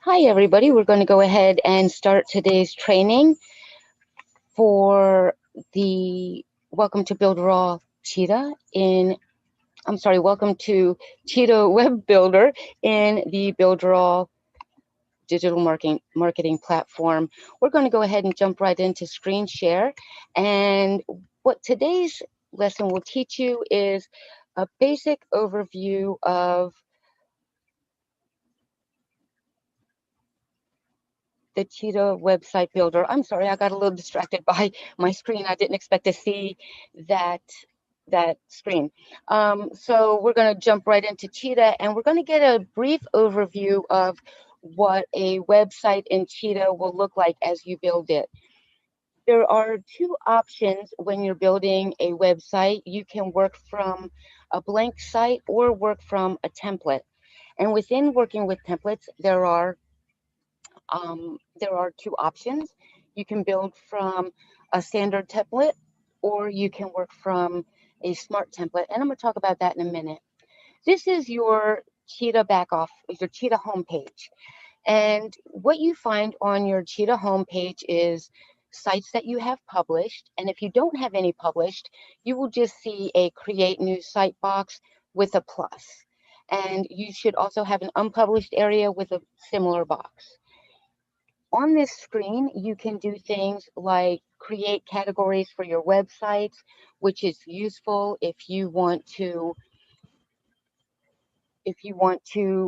Hi, everybody. We're going to go ahead and start today's training for the Welcome to Builderall Cheetah welcome to Cheetah Web Builder in the Builderall digital marketing platform. We're going to go ahead and jump right into screen share. And what today's lesson will teach you is a basic overview of the Cheetah website builder. I'm sorry, I got a little distracted by my screen. I didn't expect to see that screen. So we're going to jump right into Cheetah, and we're going to get a brief overview of what a website in Cheetah will look like as you build it. There are two options when you're building a website. You can work from a blank site or work from a template. And within working with templates, there are two options. You can build from a standard template, or you can work from a smart template. And I'm going to talk about that in a minute. This is your Cheetah your Cheetah homepage. And what you find on your Cheetah homepage is sites that you have published. And if you don't have any published, you will just see a create new site box with a plus. And you should also have an unpublished area with a similar box. On this screen, you can do things like create categories for your websites, which is useful if you want to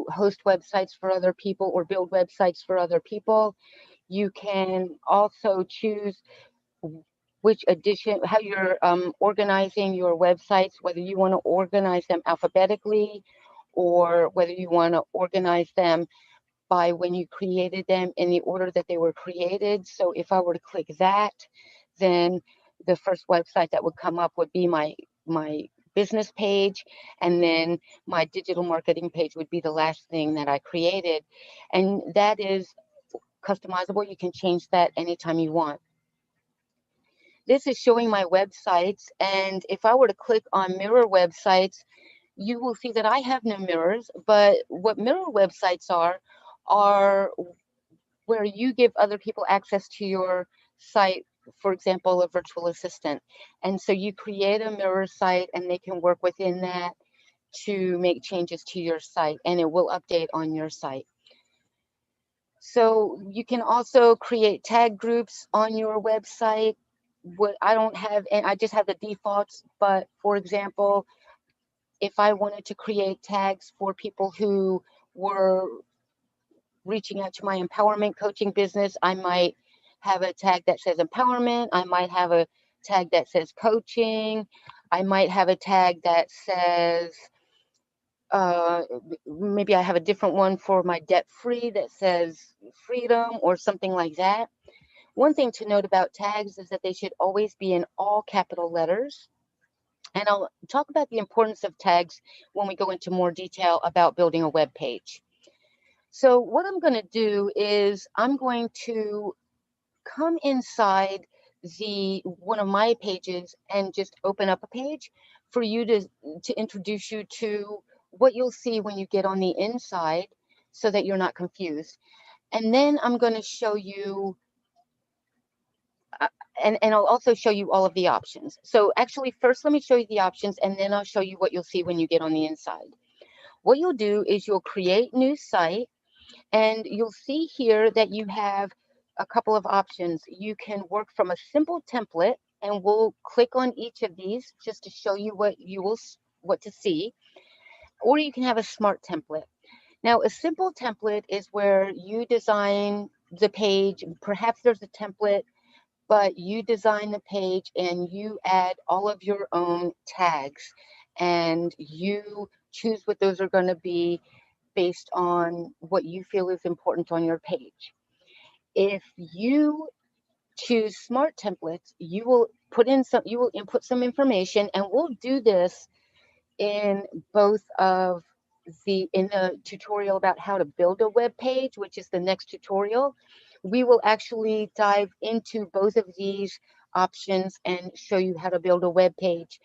host websites for other people or build websites for other people. You can also choose how you're organizing your websites, whether you want to organize them alphabetically or whether you want to organize them by when you created them in the order that they were created. So if I were to click that, then the first website that would come up would be my business page, and then my digital marketing page would be the last thing that I created. And that is customizable. You can change that anytime you want. This is showing my websites, and if I were to click on mirror websites, you will see that I have no mirrors, but what mirror websites are where you give other people access to your site, for example, a virtual assistant. And so you create a mirror site and they can work within that to make changes to your site, and it will update on your site. So you can also create tag groups on your website. What I don't have, and I just have the defaults, but for example, if I wanted to create tags for people who were reaching out to my empowerment coaching business, I might have a tag that says empowerment. I might have a tag that says coaching. I might have a tag that says, maybe I have a different one for my debt free that says freedom or something like that. One thing to note about tags is that they should always be in all capital letters. And I'll talk about the importance of tags when we go into more detail about building a web page. So what I'm going to do is I'm going to come inside one of my pages and just open up a page for you to introduce you to what you'll see when you get on the inside so that you're not confused. And then I'm going to show you and I'll also show you all of the options. So actually, first, let me show you the options, and then I'll show you what you'll see when you get on the inside. What you'll do is you'll create new site, and you'll see here that you have a couple of options. You can work from a simple template, and we'll click on each of these just to show you what to see, or you can have a smart template. Now, a simple template is where you design the page. Perhaps there's a template, but you design the page and you add all of your own tags, and you choose what those are going to be based on what you feel is important on your page. If you choose smart templates, you will input some information, and we'll do this in in the tutorial about how to build a web page, which is the next tutorial. We will actually dive into both of these options and show you how to build a web page.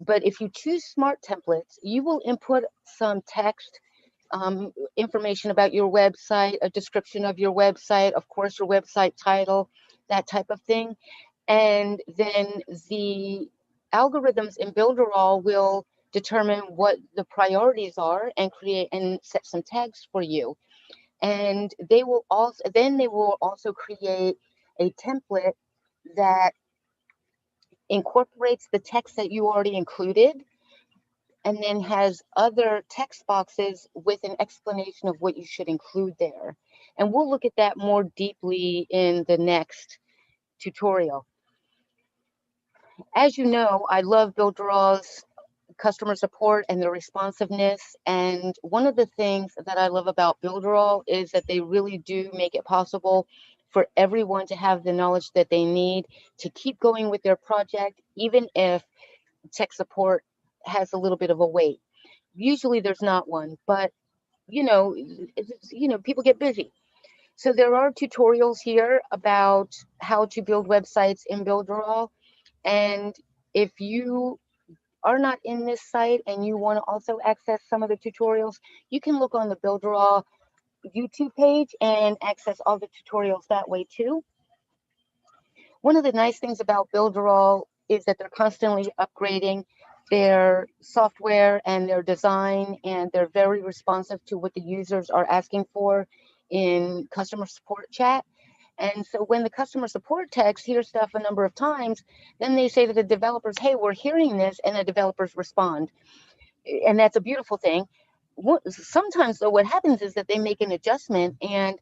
But if you choose smart templates, you will input some text information about your website, a description of your website, of course, your website title, that type of thing. And then the algorithms in Builderall will determine what the priorities are and create and set some tags for you. And they will also create a template that incorporates the text that you already included, and then has other text boxes with an explanation of what you should include there. And we'll look at that more deeply in the next tutorial. As you know, I love Builderall's customer support and the responsiveness. And one of the things that I love about Builderall is that they really do make it possible for everyone to have the knowledge that they need to keep going with their project, even if tech support has a little bit of a wait. Usually there's not one, but people get busy. So there are tutorials here about how to build websites in Builderall. And if you are not in this site and you want to also access some of the tutorials, you can look on the Builderall YouTube page and access all the tutorials that way too. One of the nice things about Builderall is that they're constantly upgrading their software and their design, and they're very responsive to what the users are asking for in customer support chat. And so when the customer support techs hear stuff a number of times, then they say to the developers, hey, we're hearing this, and the developers respond. And that's a beautiful thing. Sometimes, though, what happens is that they make an adjustment and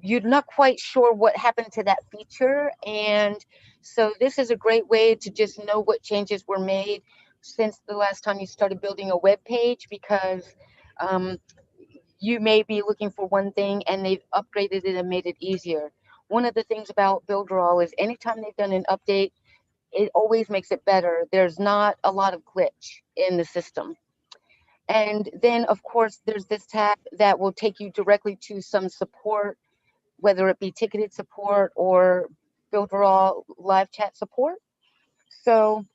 you're not quite sure what happened to that feature. And so this is a great way to just know what changes were made since the last time you started building a web page, because you may be looking for one thing and they've upgraded it and made it easier. One of the things about Builderall is anytime they've done an update, it always makes it better. There's not a lot of glitch in the system. And then, of course, there's this tab that will take you directly to some support, whether it be ticketed support or Builderall live chat support. So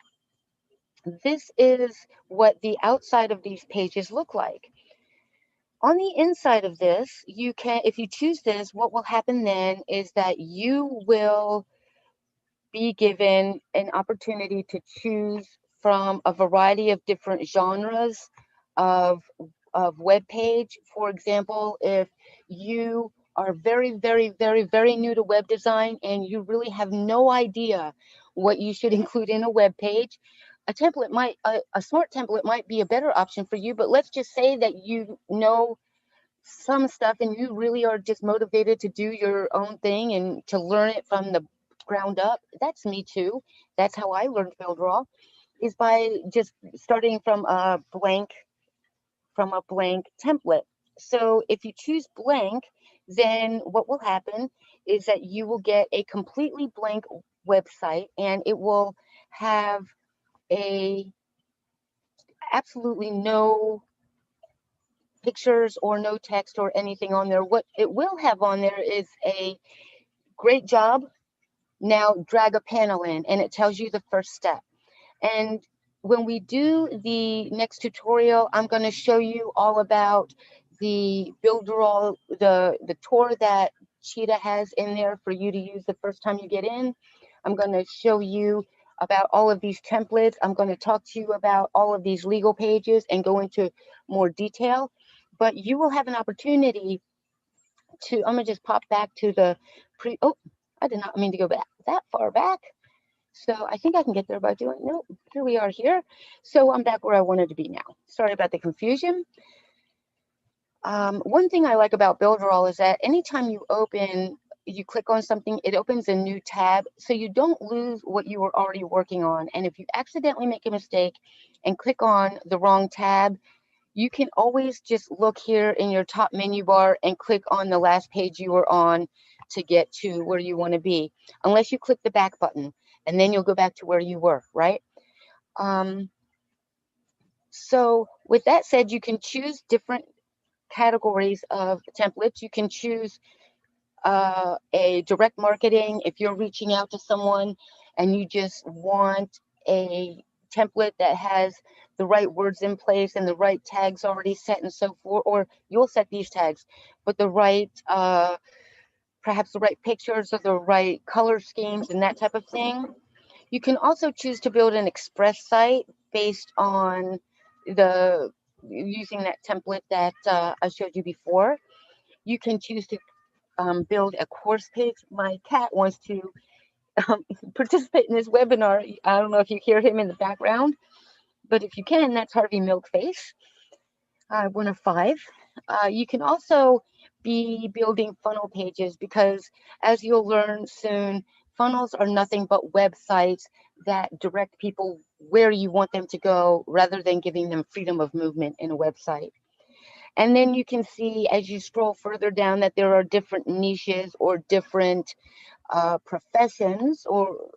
this is what the outside of these pages look like. On the inside of this, you can, if you choose this, what will happen then is that you will be given an opportunity to choose from a variety of different genres of web page. For example, if you are very, very, very, very new to web design and you really have no idea what you should include in a web page, a template might, a smart template might be a better option for you. But let's just say that you know some stuff and you really are just motivated to do your own thing and to learn it from the ground up. That's me too. That's how I learned Builderall, is by just starting from a blank template. So if you choose blank, then what will happen is that you will get a completely blank website, and it will have absolutely no pictures or no text or anything on there. What it will have on there is a great job. Now drag a panel in, and it tells you the first step. And when we do the next tutorial, I'm going to show you all about the Builderall, the tour that Cheetah has in there for you to use the first time you get in. I'm going to show you about all of these templates. I'm going to talk to you about all of these legal pages and go into more detail. But you will have an opportunity to, I'm going to just pop back to the oh, I did not mean to go back that far back. So I think I can get there by doing, no, here we are here. So I'm back where I wanted to be now. Sorry about the confusion. One thing I like about Builderall is that anytime you click on something, it opens a new tab, so you don't lose what you were already working on. And if you accidentally make a mistake and click on the wrong tab, you can always just look here in your top menu bar and click on the last page you were on to get to where you want to be, unless you click the back button, and then you'll go back to where you were, right? So with that said, you can choose different categories of templates. You can choose a direct marketing if you're reaching out to someone and you just want a template that has the right words in place and the right tags already set and so forth, or you'll set these tags, but the right, perhaps the right pictures or the right color schemes and that type of thing. You can also choose to build an express site based on the using that template that I showed you before. You can choose to build a course page. My cat wants to participate in this webinar. I don't know if you hear him in the background, but if you can, that's Harvey Milkface, one of 5. You can also be building funnel pages because, as you'll learn soon, funnels are nothing but websites that direct people where you want them to go rather than giving them freedom of movement in a website. And then you can see as you scroll further down that there are different niches or different professions or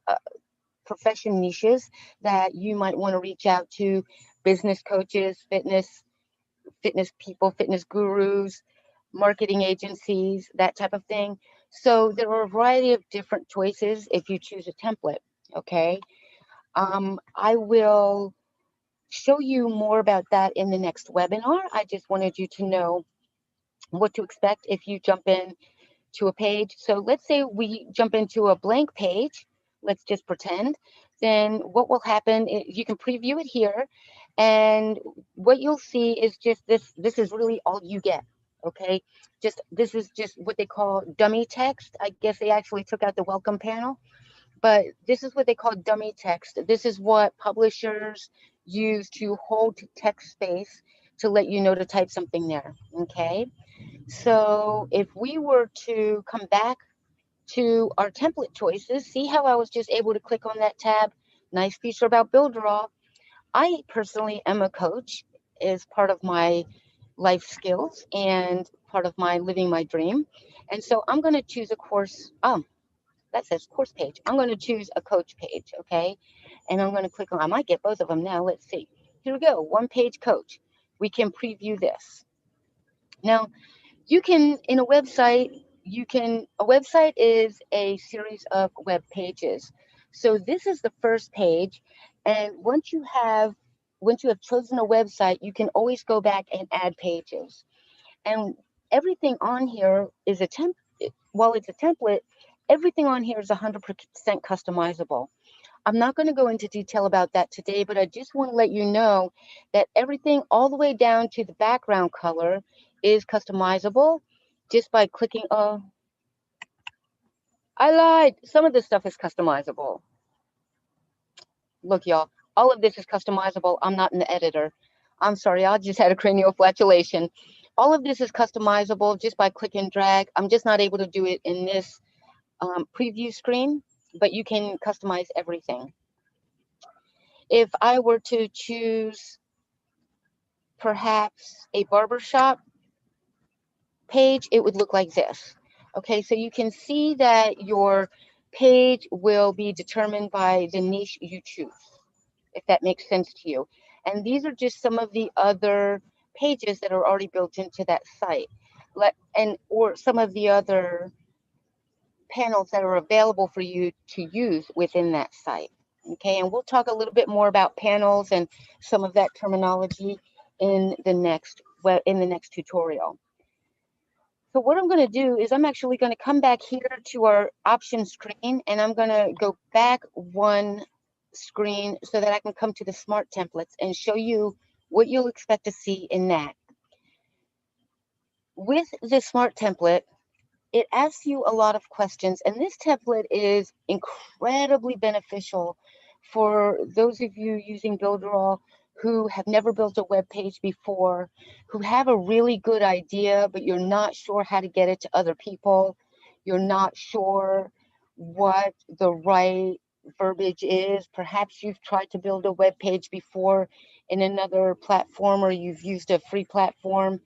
profession niches that you might want to reach out to: business coaches, fitness people, fitness gurus, marketing agencies, that type of thing. So there are a variety of different choices if you choose a template. Okay. I will show you more about that in the next webinar. I just wanted you to know what to expect if you jump in to a page. So let's say we jump into a blank page. Let's just pretend. Then what will happen is you can preview it here, and what you'll see is just this. This is really all you get. Okay, this is just what they call dummy text. I guess they actually took out the welcome panel, but this is what they call dummy text. This is what publishers use to hold text space to let you know to type something there. Okay. So if we were to come back to our template choices, see how I was just able to click on that tab? Nice feature about Builderall. I personally am a coach, is part of my life skills and part of my living my dream. And so I'm going to choose a course. That says course page. I'm going to choose a coach page. Okay. And I'm going to click on, I might get both of them now. Let's see. Here we go. One page coach. We can preview this. Now, you can, in a website, a website is a series of web pages. So this is the first page. And once you have chosen a website, you can always go back and add pages. And everything on here is while it's a template, everything on here is 100% customizable. I'm not going to go into detail about that today, but I just want to let you know that everything all the way down to the background color is customizable just by clicking. Oh, I lied. Some of this stuff is customizable. Look, y'all, all of this is customizable. I'm not an editor. I'm sorry, I just had a cranial flatulation. All of this is customizable just by click and drag. I'm just not able to do it in this preview screen, but you can customize everything. If I were to choose perhaps a barbershop page, it would look like this. Okay, so you can see that your page will be determined by the niche you choose, if that makes sense to you. And these are just some of the other pages that are already built into that site, or some of the other panels that are available for you to use within that site. Okay, and we'll talk a little bit more about panels and some of that terminology in the next tutorial. So what I'm going to do is I'm actually going to come back here to our options screen, and I'm going to go back one screen so that I can come to the smart templates and show you what you'll expect to see in that. With the smart template, it asks you a lot of questions, and this template is incredibly beneficial for those of you using Builderall who have never built a web page before, who have a really good idea, but you're not sure how to get it to other people. You're not sure what the right verbiage is. Perhaps you've tried to build a web page before in another platform, or you've used a free platform,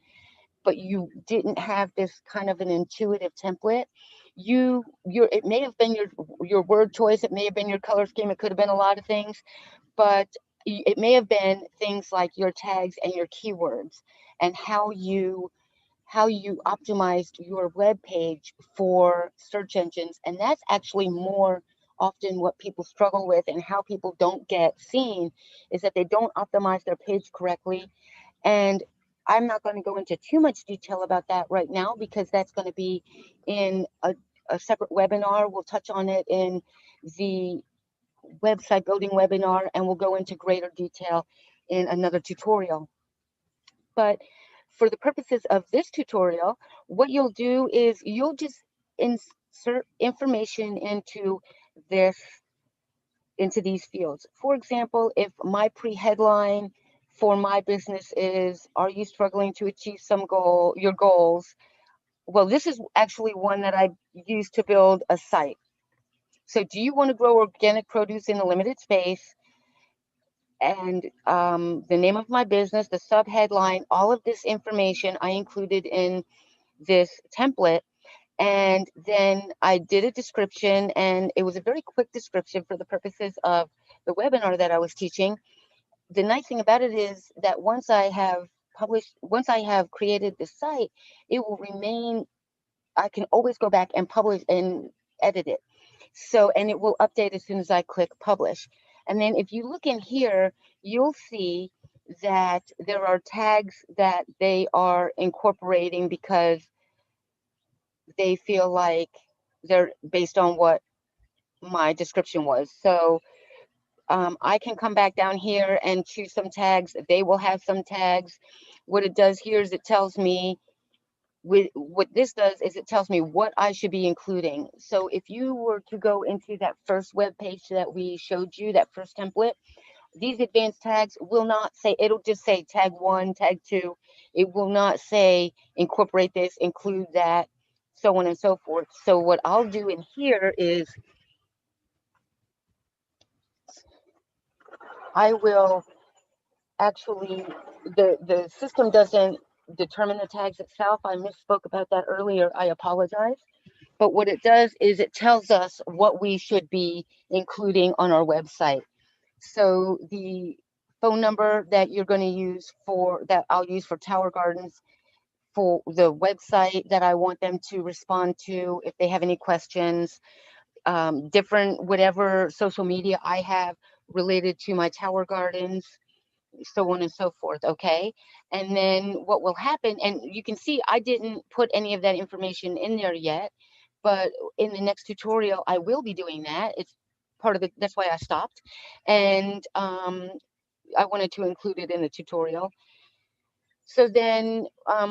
but you didn't have this kind of an intuitive template. It may have been your word choice, it may have been your color scheme, it could have been a lot of things, but it may have been things like your tags and your keywords and how you optimized your web page for search engines. And that's actually more often what people struggle with and how people don't get seen is that they don't optimize their page correctly. And I'm not going to go into too much detail about that right now because that's going to be in a separate webinar. We'll touch on it in the website building webinar, and we'll go into greater detail in another tutorial. But for the purposes of this tutorial, what you'll do is you'll just insert information this into these fields. For example, if my pre-headline for my business is, are you struggling to achieve your goals? Well, this is actually one that I use to build a site. So do you want to grow organic produce in a limited space? And the name of my business, the subheadline, all of this information I included in this template. And then I did a description, and it was a very quick description for the purposes of the webinar that I was teaching. The nice thing about it is that once I have created the site, it will remain, I can always go back and publish and edit it. So, and it will update as soon as I click publish. And then if you look in here, you'll see that there are tags that they are incorporating because they feel like they're based on what my description was. So I can come back down here and choose some tags. They will have some tags. What it does here is it tells me, what this does is it tells me what I should be including. So if you were to go into that first web page that we showed you, that first template, these advanced tags will not say, it'll just say tag 1, tag 2. It will not say incorporate this, include that, so on and so forth. So what I'll do in here is I will actually, the system doesn't determine the tags itself. I misspoke about that earlier. I apologize. But what it does is it tells us what we should be including on our website. So the phone number that you're going to use that I'll use for Tower Gardens, for the website that I want them to respond to if they have any questions, different whatever social media I have related to my Tower Gardens, so on and so forth. Okay. And then what will happen, and you can see I didn't put any of that information in there yet, but in the next tutorial I will be doing that. It's part of it. That's why I stopped. And I wanted to include it in the tutorial. So then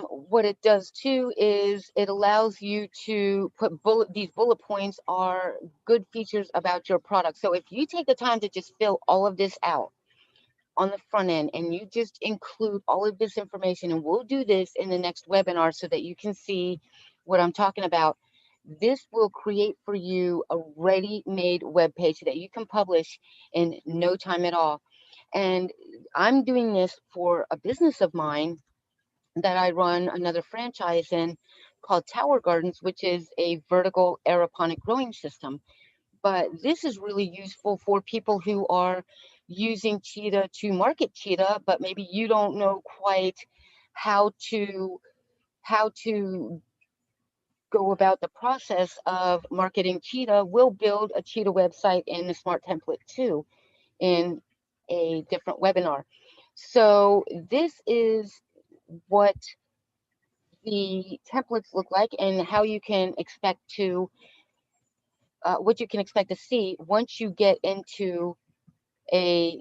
what it does too is it allows you to put these bullet points are good features about your product. So if you take the time to just fill all of this out on the front end and you just include all of this information, and we'll do this in the next webinar so that you can see what I'm talking about, this will create for you a ready-made web page that you can publish in no time at all. And I'm doing this for a business of mine that I run another franchise in called Tower Gardens, which is a vertical aeroponic growing system. But this is really useful for people who are using Cheetah to market Cheetah, but maybe you don't know quite how to go about the process of marketing Cheetah. We'll build a Cheetah website in the Smart Template too in a different webinar. So this is what the templates look like and how you can expect to what you can expect to see once you get into a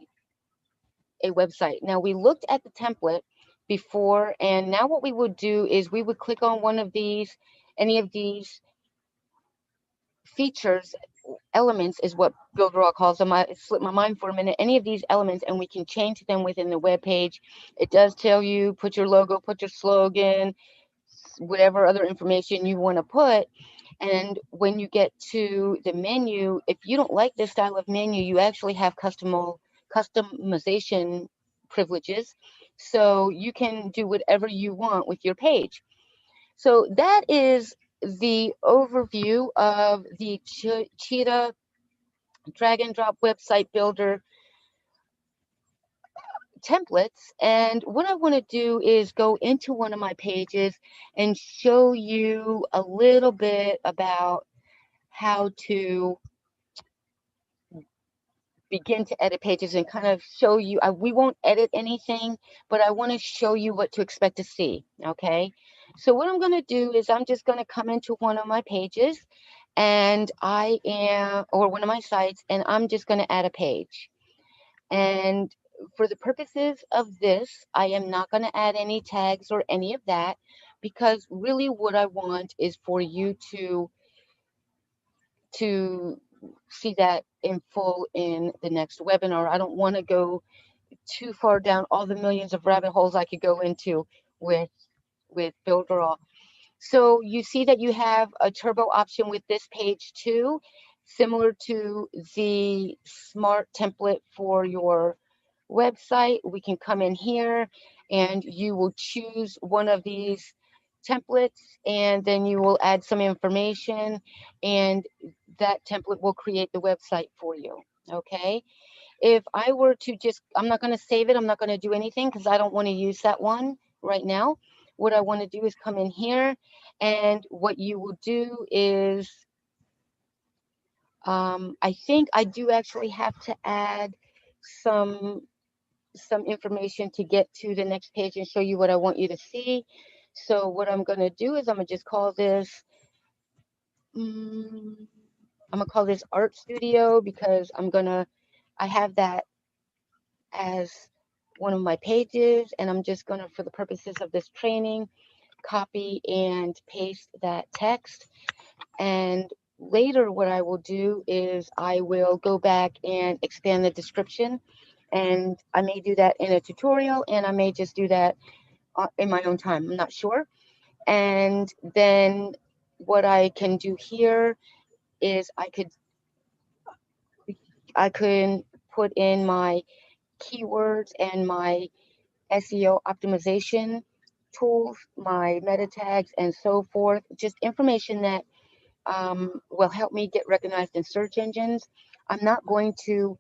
website. Now we looked at the template before, and now what we would do is we would click on one of these, any of these features, elements is what Builderall calls them. I slipped my mind for a minute. Any of these elements, and we can change them within the web page. It does tell you put your logo, put your slogan, whatever other information you want to put. And when you get to the menu, if you don't like this style of menu, you actually have customization privileges. So you can do whatever you want with your page. So that is the overview of the Cheetah drag and drop website builder templates. And what I want to do is go into one of my pages and show you a little bit about how to begin to edit pages and kind of show you. We won't edit anything, but I want to show you what to expect to see. Okay. So what I'm going to do is I'm just going to come into one of my pages and or one of my sites, and I'm just going to add a page. And for the purposes of this, I am not going to add any tags or any of that, because really what I want is for you to see that in full in the next webinar. I don't want to go too far down all the millions of rabbit holes I could go into with Builderall. So you see that you have a turbo option with this page too, similar to the smart template for your website. We can come in here and you will choose one of these templates, and then you will add some information, and that template will create the website for you. Okay. If I were to just, I'm not going to save it. I'm not going to do anything because I don't want to use that one right now. What I want to do is come in here, and what you will do is, I think I do actually have to add some information to get to the next page and show you what I want you to see. So what I'm going to do is I'm going to just call this, I'm going to call this Art Studio, because I have that as one of my pages, and I'm just going to, for the purposes of this training, copy and paste that text. And later what I will do is I will go back and expand the description, and I may do that in a tutorial, and I may just do that in my own time. I'm not sure. And then what I can do here is I could put in my keywords and my SEO optimization tools, my meta tags, and so forth. Just information that will help me get recognized in search engines. I'm not going to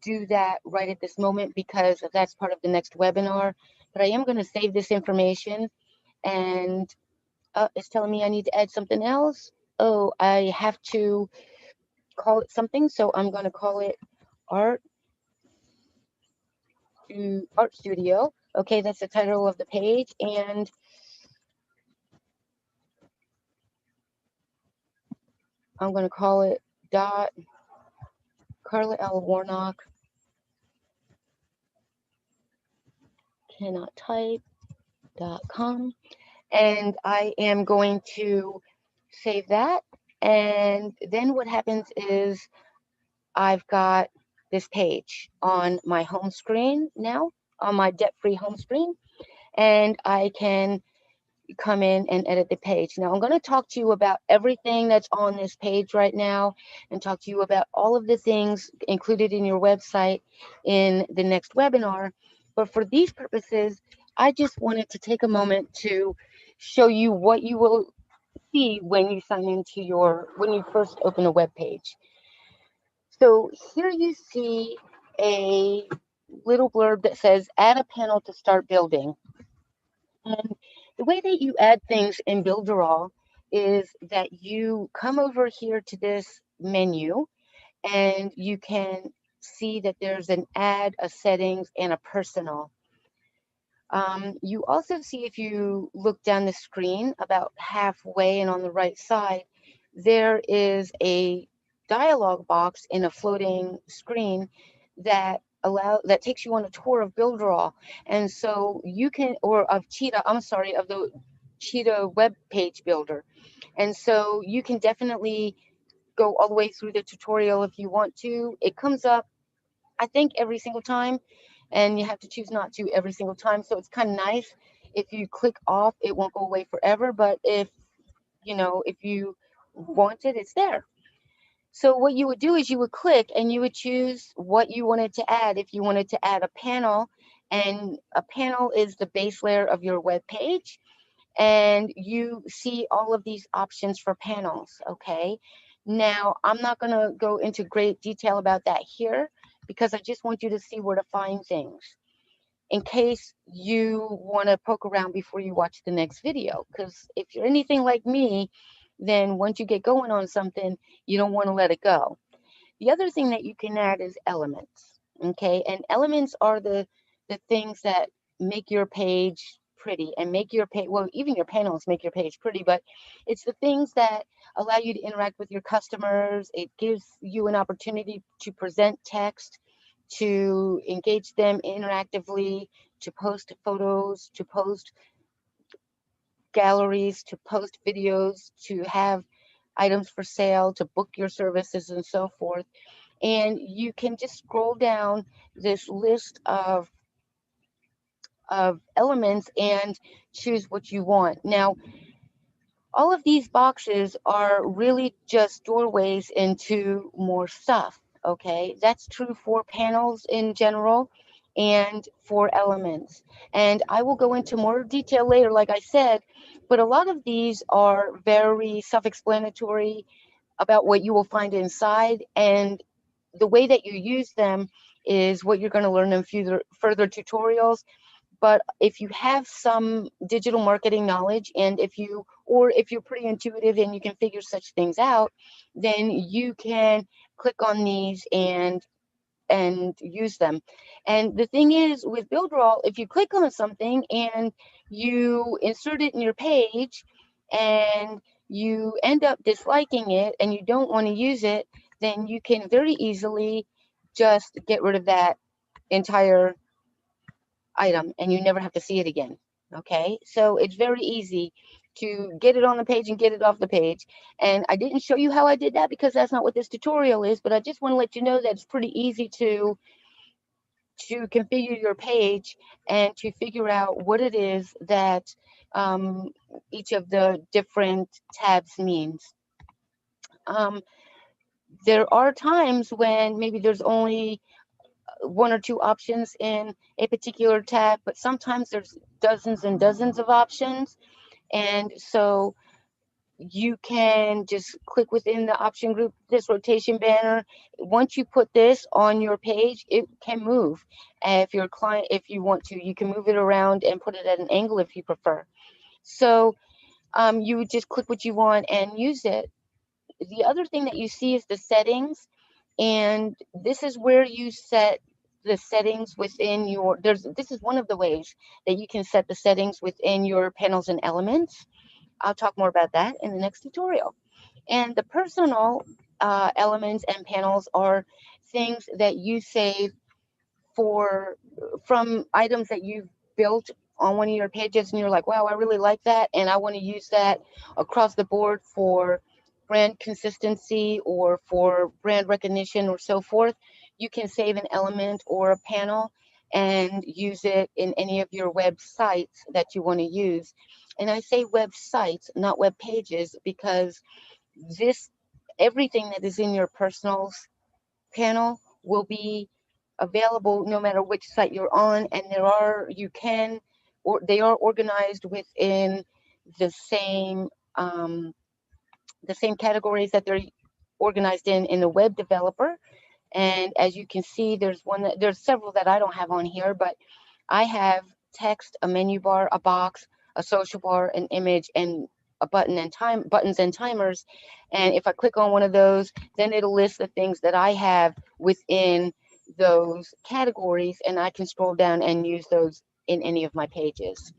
do that right at this moment because that's part of the next webinar, but I am going to save this information. And it's telling me I need to add something else. Oh, I have to call it something, so I'm going to call it Art Studio. Okay, that's the title of the page, and I'm going to call it Carla L. Warnock cannot type.com. And I am going to save that. And then what happens is I've got this page on my home screen now, on my debt-free home screen, and I can come in and edit the page. Now I'm going to talk to you about everything that's on this page right now, and talk to you about all of the things included in your website in the next webinar. But for these purposes, I just wanted to take a moment to show you what you will see when you sign into when you first open a web page. So here you see a little blurb that says add a panel to start building. And the way that you add things in Builderall is that you come over here to this menu, and you can see that there's an add, a settings, and a personal. You also see, if you look down the screen about halfway and on the right side, there is a dialog box in a floating screen that takes you on a tour of Builderall. And so you can, or of Cheetah, I'm sorry, of the Cheetah web page builder. And so you can definitely go all the way through the tutorial if you want to. It comes up, I think, every single time, and you have to choose not to every single time. So it's kind of nice. If you click off, it won't go away forever, but if you want it, it's there. So what you would do is you would click and you would choose what you wanted to add. If you wanted to add a panel, and a panel is the base layer of your web page, and you see all of these options for panels. Okay, now I'm not going to go into great detail about that here, because I just want you to see where to find things in case you want to poke around before you watch the next video. Because if you're anything like me, then once you get going on something, you don't want to let it go. The other thing that you can add is elements. Okay, and elements are the things that make your page pretty and make your page, well, even your panels make your page pretty, but it's the things that allow you to interact with your customers. It gives you an opportunity to present text, to engage them interactively, to post photos, to post galleries, to post videos, to have items for sale, to book your services, and so forth. And you can just scroll down this list of elements and choose what you want. Now, all of these boxes are really just doorways into more stuff. Okay, that's true for panels in general and for elements. And I will go into more detail later, like I said, but a lot of these are very self-explanatory about what you will find inside, and the way that you use them is what you're going to learn in further tutorials. But if you have some digital marketing knowledge, and if you're pretty intuitive and you can figure such things out, then you can click on these and use them. And the thing is with Builderall, if you click on something and you insert it in your page and you end up disliking it and you don't want to use it, then you can very easily just get rid of that entire item and you never have to see it again. Okay, so it's very easy to get it on the page and get it off the page. And I didn't show you how I did that because that's not what this tutorial is, but I just want to let you know that it's pretty easy to configure your page and to figure out what it is that um, each of the different tabs means. Um, there are times when maybe there's only one or two options in a particular tab, but sometimes there's dozens and dozens of options. And so you can just click within the option group, this rotation banner. Once you put this on your page, it can move. If your client, if you want to, you can move it around and put it at an angle if you prefer. So you would just click what you want and use it. The other thing that you see is the settings, and this is where you set the settings within your, this is one of the ways that you can set the settings within your panels and elements. I'll talk more about that in the next tutorial. And the personal elements and panels are things that you save for from items that you've built on one of your pages and you're like, wow, I really like that and I want to use that across the board for brand consistency or for brand recognition or so forth. You can save an element or a panel and use it in any of your websites that you want to use. And I say websites, not web pages, because this everything that is in your personals panel will be available no matter which site you're on, and they are organized within the same um, the same categories that they're organized in the web developer. And as you can see, there's several that I don't have on here, but I have text, a menu bar, a box, a social bar, an image, and a button and buttons and timers. And if I click on one of those, then it'll list the things that I have within those categories, and I can scroll down and use those in any of my pages.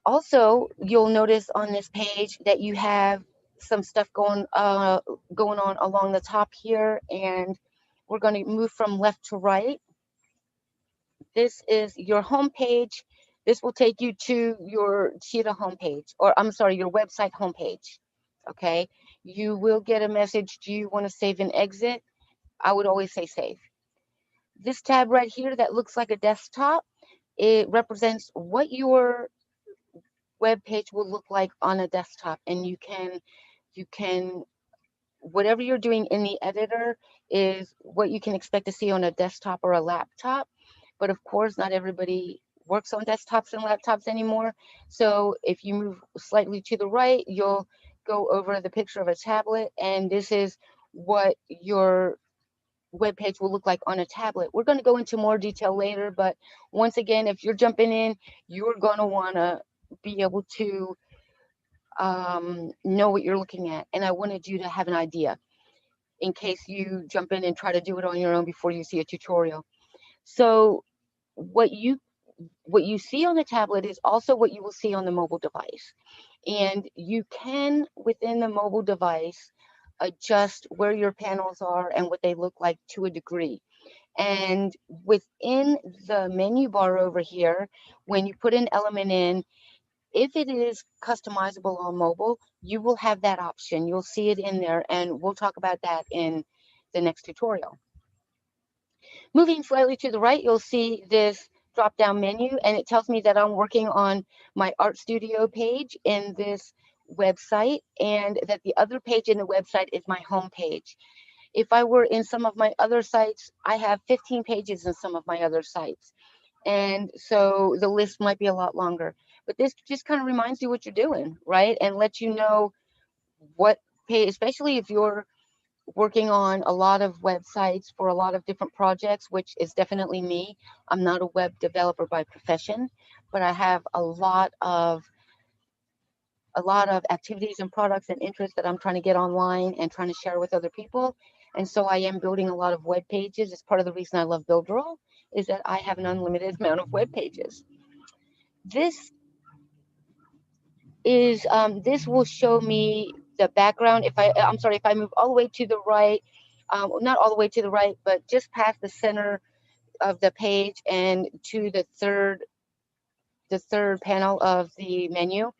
Also, you'll notice on this page that you have some stuff going on along the top here, and we're going to move from left to right. This is your home page. This will take you to your Cheetah homepage, or I'm sorry, your website homepage. Okay, you will get a message. Do you want to save and exit? I would always say save. This tab right here that looks like a desktop, it represents what your web page will look like on a desktop, and you can whatever you're doing in the editor is what you can expect to see on a desktop or a laptop. But of course, not everybody works on desktops and laptops anymore. So if you move slightly to the right, you'll go over the picture of a tablet, and this is what your web page will look like on a tablet. We're going to go into more detail later, but once again, if you're jumping in, you're going to want to be able to know what you're looking at, and I wanted you to have an idea. in case you jump in and try to do it on your own before you see a tutorial. So what you see on the tablet is also what you will see on the mobile device. And you can, within the mobile device, adjust where your panels are and what they look like to a degree. And within the menu bar over here, when you put an element in, if it is customizable on mobile, you will have that option. You'll see it in there, and we'll talk about that in the next tutorial. Moving slightly to the right, you'll see this drop-down menu, and it tells me that I'm working on my art studio page in this website, and that the other page in the website is my home page. If I were in some of my other sites, I have 15 pages in some of my other sites. And so the list might be a lot longer. But this just kind of reminds you what you're doing, right? And lets you know what page, especially if you're working on a lot of websites for a lot of different projects, which is definitely me. I'm not a web developer by profession, but I have a lot of activities and products and interests that I'm trying to get online and trying to share with other people. And so I am building a lot of web pages. It's part of the reason I love Builderall, is that I have an unlimited amount of web pages. This is this will show me the background. I'm sorry, if I move all the way to the right, not all the way to the right, but just past the center of the page and to the third panel of the menu,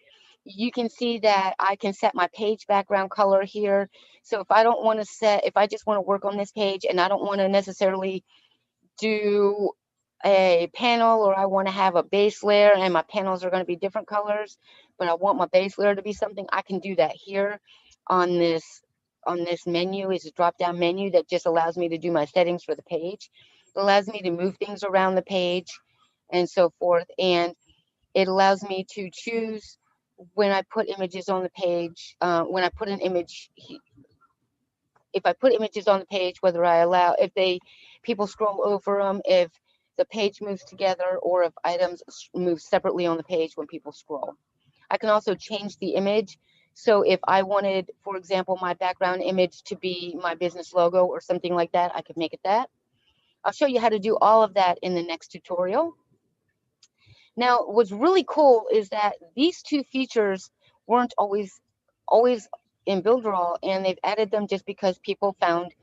you can see that I can set my page background color here. So if I don't want to if I just want to work on this page and I don't want to necessarily do a panel, or I want to have a base layer and my panels are going to be different colors, but I want my base layer to be something, I can do that here on this menu. Is a drop down menu that just allows me to do my settings for the page. It allows me to move things around the page and so forth, and it allows me to choose when I put images on the page, when I put an image, if I put images on the page, whether I allow, if people scroll over them, if the page moves together, or if items move separately on the page when people scroll. I can also change the image. So if I wanted, for example, my background image to be my business logo or something like that, I could make it that. I'll show you how to do all of that in the next tutorial. Now, what's really cool is that these two features weren't always in Builderall, and they've added them just because people found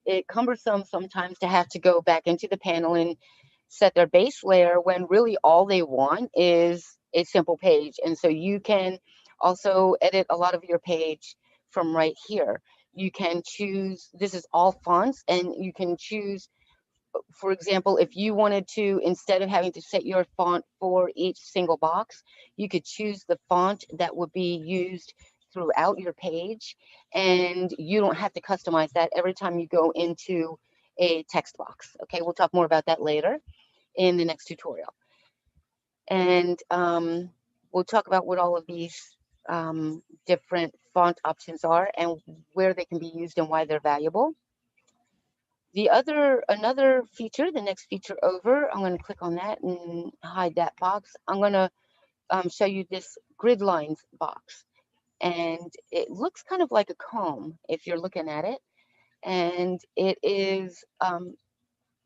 it cumbersome sometimes to have to go back into the panel and set their base layer, when really all they want is a simple page. And so you can also edit a lot of your page from right here. You can choose, this is all fonts, and you can choose, for example, if you wanted to, instead of having to set your font for each single box, you could choose the font that would be used throughout your page, and you don't have to customize that every time you go into a text box. Okay, we'll talk more about that later in the next tutorial. And we'll talk about what all of these different font options are and where they can be used and why they're valuable. Another feature, the next feature over, I'm going to click on that and hide that box. I'm going to show you this grid lines box. And it looks kind of like a comb if you're looking at it. And it is,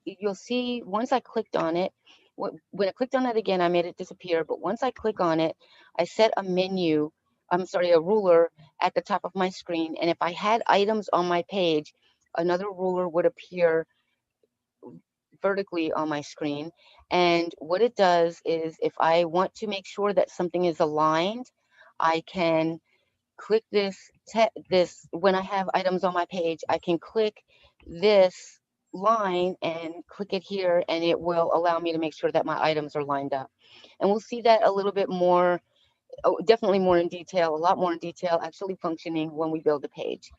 you'll see once I clicked on it, when I clicked on it again, I made it disappear. But once I click on it, I set a ruler at the top of my screen. And if I had items on my page, another ruler would appear vertically on my screen. And what it does is, if I want to make sure that something is aligned, I can click this when I have items on my page, I can click this line and click it here, and it will allow me to make sure that my items are lined up. And we'll see that a little bit more, definitely more in detail, a lot more in detail, actually functioning when we build a page.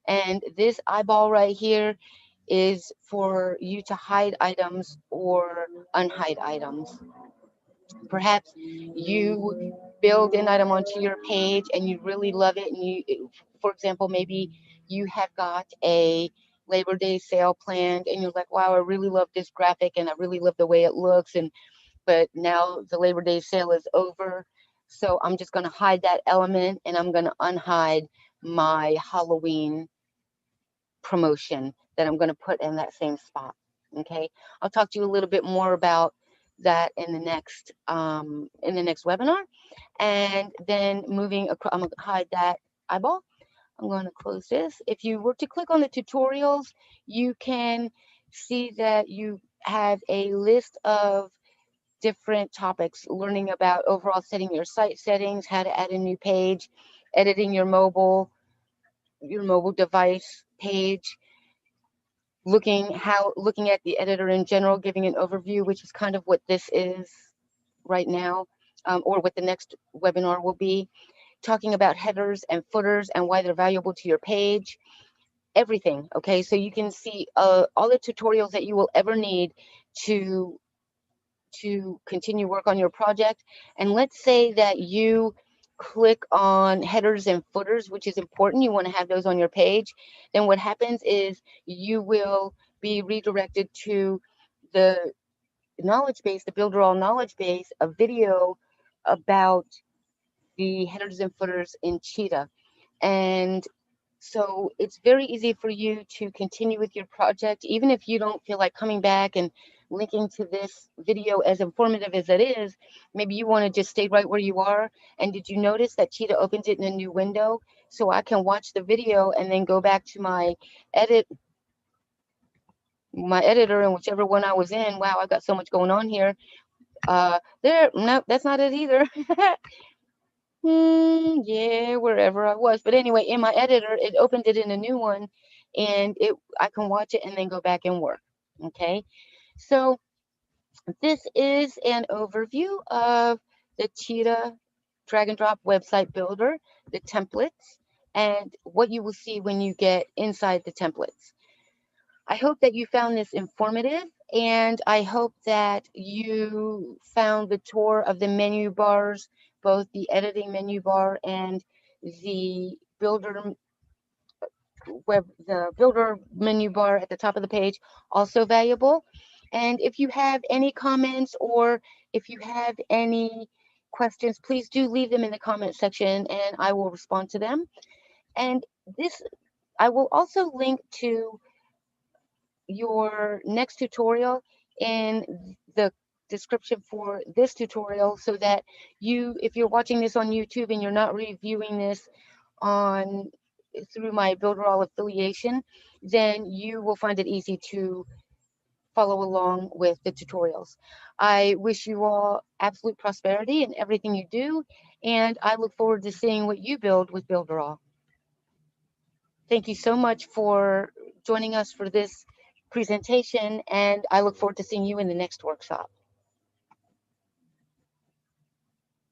And this eyeball right here is for you to hide items or unhide items. Perhaps you build an item onto your page and you really love it, and for example, maybe you have got a Labor Day sale planned and you're like, wow, I really love this graphic and I really love the way it looks, but now the Labor Day sale is over, so I'm just going to hide that element and I'm going to unhide my Halloween promotion that I'm going to put in that same spot. Okay, I'll talk to you a little bit more about that in the next webinar. And then moving across, I'm going to hide that eyeball. I'm going to close this. If you were to click on the tutorials, you can see that you have a list of different topics, learning about overall setting your site settings, how to add a new page, editing your mobile device page, looking at the editor in general, giving an overview, which is kind of what this is right now, or what the next webinar will be, talking about headers and footers and why they're valuable to your page, everything. Okay, so you can see all the tutorials that you will ever need to continue work on your project. And let's say that you click on headers and footers, which is important. You want to have those on your page. Then what happens is you will be redirected to the knowledge base, the Builderall knowledge base, a video about the headers and footers in Cheetah. And so it's very easy for you to continue with your project, even if you don't feel like coming back and linking to this video, as informative as it is. Maybe you want to just stay right where you are. And did you notice that Cheetah opens it in a new window? So I can watch the video and then go back to my editor, and whichever one I was in. Wow, I got so much going on here. No, that's not it either. Yeah, wherever I was. But anyway, in my editor, it opened it in a new one, and I can watch it and then go back and work. Okay, so this is an overview of the Cheetah drag and drop website builder, the templates, and what you will see when you get inside the templates. I hope that you found this informative, and I hope that you found the tour of the menu bars, both the editing menu bar and the builder menu bar at the top of the page, also valuable. And if you have any comments or if you have any questions, please do leave them in the comment section and I will respond to them. And I will also link to your next tutorial in the description for this tutorial, so that if you're watching this on YouTube and you're not reviewing this through my Builderall affiliation, then you will find it easy to follow along with the tutorials. I wish you all absolute prosperity in everything you do, and I look forward to seeing what you build with Builderall. Thank you so much for joining us for this presentation, and I look forward to seeing you in the next workshop.